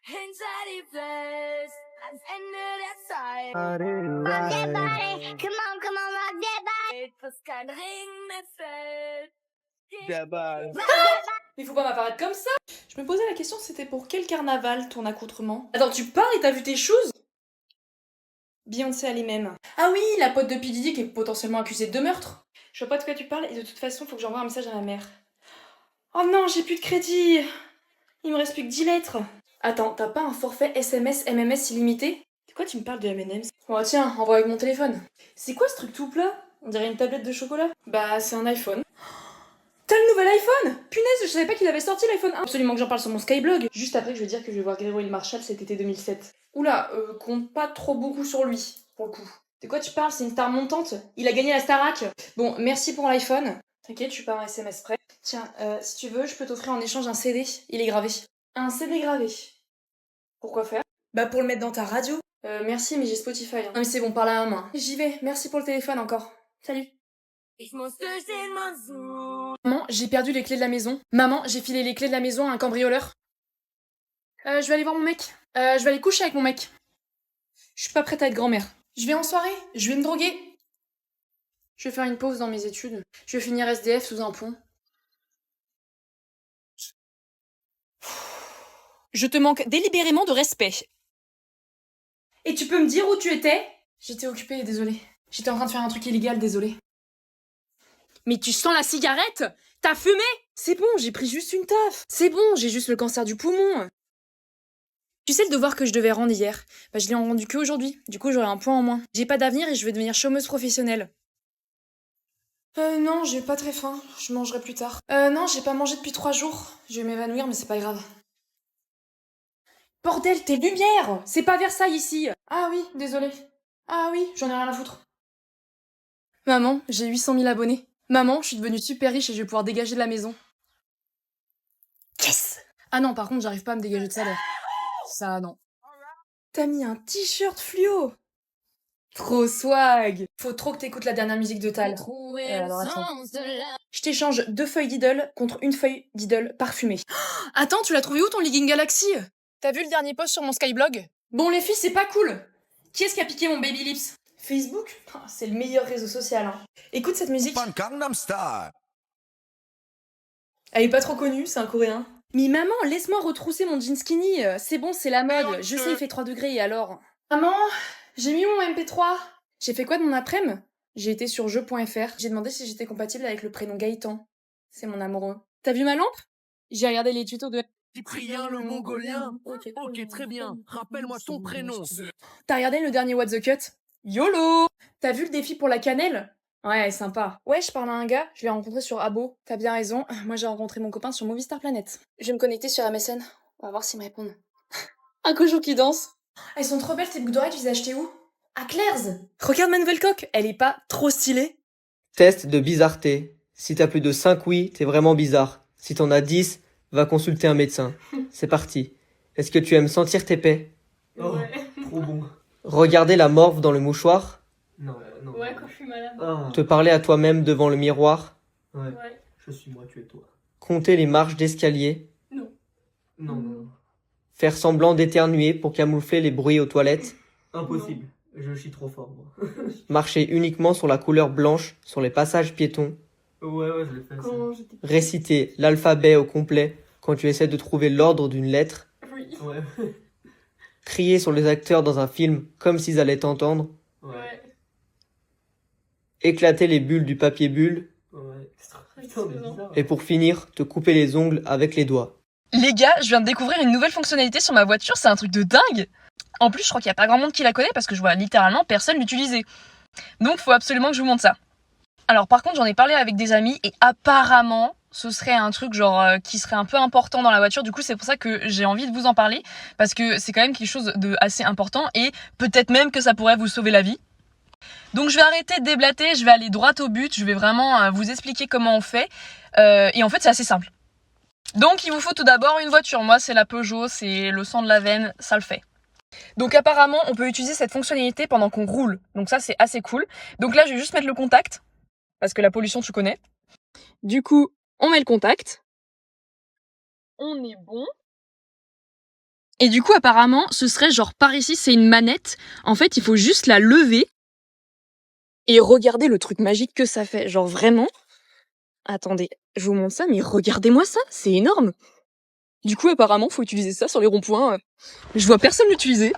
Inside place, I've ended that side. Rock that body, come on, rock that body. Etwas kein Ring mehr fällt. Mais faut pas m'apparaître comme ça. Je me posais la question, c'était pour quel carnaval ton accoutrement? Attends, tu pars et t'as vu tes choses? Beyoncé elle-même. Ah oui, la pote de P. Diddy qui est potentiellement accusée de meurtre. Je vois pas de quoi tu parles et de toute façon, faut que j'envoie un message à ma mère. Oh non, j'ai plus de crédit. Il me reste plus que 10 lettres. Attends, t'as pas un forfait SMS MMS illimité? De quoi tu me parles de M&M's? Oh tiens, envoie avec mon téléphone. C'est quoi ce truc tout plat? On dirait une tablette de chocolat. Bah, c'est un iPhone. T'as le nouvel iPhone? Punaise, je savais pas qu'il avait sorti l'iPhone 1. Absolument que j'en parle sur mon Skyblog. Juste après, je vais dire que je vais voir Grégory Marshall cet été 2007. Oula, compte pas trop beaucoup sur lui, pour le coup. De quoi tu parles? C'est une star montante. Il a gagné la Starac. Bon, merci pour l'iPhone. T'inquiète, je suis pas un SMS prêt. Tiens, si tu veux, je peux t'offrir en échange un CD. Il est gravé. Un CD gravé. Pourquoi faire? Bah pour le mettre dans ta radio. Merci, mais j'ai Spotify. Non mais c'est bon, parle à la main. J'y vais, merci pour le téléphone encore. Salut. Ich muss durch den Monsun. Maman, j'ai perdu les clés de la maison. Maman, j'ai filé les clés de la maison à un cambrioleur. Je vais aller voir mon mec. Je vais aller coucher avec mon mec. Je suis pas prête à être grand-mère. Je vais en soirée. Je vais me droguer. Je vais faire une pause dans mes études. Je vais finir SDF sous un pont. Je te manque délibérément de respect. Et tu peux me dire où tu étais? J'étais occupée, désolée. J'étais en train de faire un truc illégal, désolée. Mais tu sens la cigarette? T'as fumé? C'est bon, j'ai pris juste une taf. C'est bon, j'ai juste le cancer du poumon. Tu sais le devoir que je devais rendre hier? Bah je l'ai rendu que aujourd'hui. Du coup j'aurai un point en moins. J'ai pas d'avenir et je vais devenir chômeuse professionnelle. Non, j'ai pas très faim. Je mangerai plus tard. Non, j'ai pas mangé depuis 3 jours. Je vais m'évanouir mais c'est pas grave. Bordel, tes lumières! C'est pas Versailles ici! Ah oui, désolé. Ah oui, j'en ai rien à foutre. Maman, j'ai 800 000 abonnés. Maman, je suis devenue super riche et je vais pouvoir dégager de la maison. Yes! Ah non, par contre, j'arrive pas à me dégager de salaire. Ça, non. T'as mis un t-shirt fluo! Trop swag! Faut trop que t'écoutes la dernière musique de Tal. Alors attends. Je t'échange 2 feuilles Diddle contre une feuille Diddle parfumée. Attends, tu l'as trouvé où ton legging Galaxy? T'as vu le dernier post sur mon Skyblog? Bon les filles, c'est pas cool! Qui est-ce qui a piqué mon Baby Lips? Facebook? C'est le meilleur réseau social, hein. Écoute cette musique. Elle est pas trop connue, c'est un coréen. Mais maman, laisse-moi retrousser mon jean skinny. C'est bon, c'est la mode. Je sais, il fait 3 degrés, et alors? Maman, j'ai mis mon MP3. J'ai fait quoi de mon après-midi? J'ai été sur jeux.fr. J'ai demandé si j'étais compatible avec le prénom Gaëtan. C'est mon amoureux. T'as vu ma lampe? J'ai regardé les tutos de... Cyprien le Mongolien. Ok, très bien. Rappelle-moi ton prénom. T'as regardé le dernier What the Cut? YOLO! T'as vu le défi pour la cannelle? Ouais, sympa. Ouais, je parle à un gars, je l'ai rencontré sur Abo. T'as bien raison, moi j'ai rencontré mon copain sur Movistar Planet. Je vais me connecter sur MSN. On va voir s'ils me répondent. Un cochon qui danse. Elles sont trop belles tes boucles d'oreilles, tu les as achetées où? À Claire's! Regarde ma nouvelle coque, elle est pas trop stylée? Test de bizarreté. Si t'as plus de 5 oui, t'es vraiment bizarre. Si t'en as 10, va consulter un médecin. C'est parti. Est-ce que tu aimes sentir tes paix? Ouais. Trop bon. Regarder la morve dans le mouchoir. Non. Ouais, quand je suis malade. Te parler à toi-même devant le miroir. Ouais. Ouais. Je suis moi, tu es toi. Compter les marches d'escalier. Non. Faire semblant d'éternuer pour camoufler les bruits aux toilettes. Impossible. Je chie trop fort, moi. Marcher uniquement sur la couleur blanche sur les passages piétons. Ouais, je l'ai fait ça. Quand j'étais... Réciter l'alphabet au complet quand tu essaies de trouver l'ordre d'une lettre. Oui. Ouais. Crier sur les acteurs dans un film comme s'ils allaient t'entendre. Ouais. Éclater les bulles du papier bulle. Ouais. Putain, mais bizarre. Et pour finir, te couper les ongles avec les doigts. Les gars, je viens de découvrir une nouvelle fonctionnalité sur ma voiture, c'est un truc de dingue! En plus, je crois qu'il y a pas grand monde qui la connaît parce que je vois littéralement personne l'utiliser. Donc, faut absolument que je vous montre ça. Alors, par contre, j'en ai parlé avec des amis et apparemment, ce serait un truc genre qui serait un peu important dans la voiture. Du coup, c'est pour ça que j'ai envie de vous en parler parce que c'est quand même quelque chose de assez important et peut-être même que ça pourrait vous sauver la vie. Donc, je vais arrêter de déblater, je vais aller droit au but, je vais vraiment vous expliquer comment on fait. Et en fait, c'est assez simple. Donc, il vous faut tout d'abord une voiture. Moi, c'est la Peugeot, c'est le sang de la veine, ça le fait. Donc apparemment, on peut utiliser cette fonctionnalité pendant qu'on roule. Donc ça, c'est assez cool. Donc là, je vais juste mettre le contact, parce que la pollution, tu connais. Du coup, on met le contact. On est bon. Et du coup, apparemment, ce serait genre par ici, c'est une manette. En fait, il faut juste la lever. Et regardez le truc magique que ça fait. Genre vraiment. Attendez, je vous montre ça, mais regardez-moi ça, c'est énorme. Du coup, apparemment, faut utiliser ça sur les ronds-points. Je vois personne l'utiliser.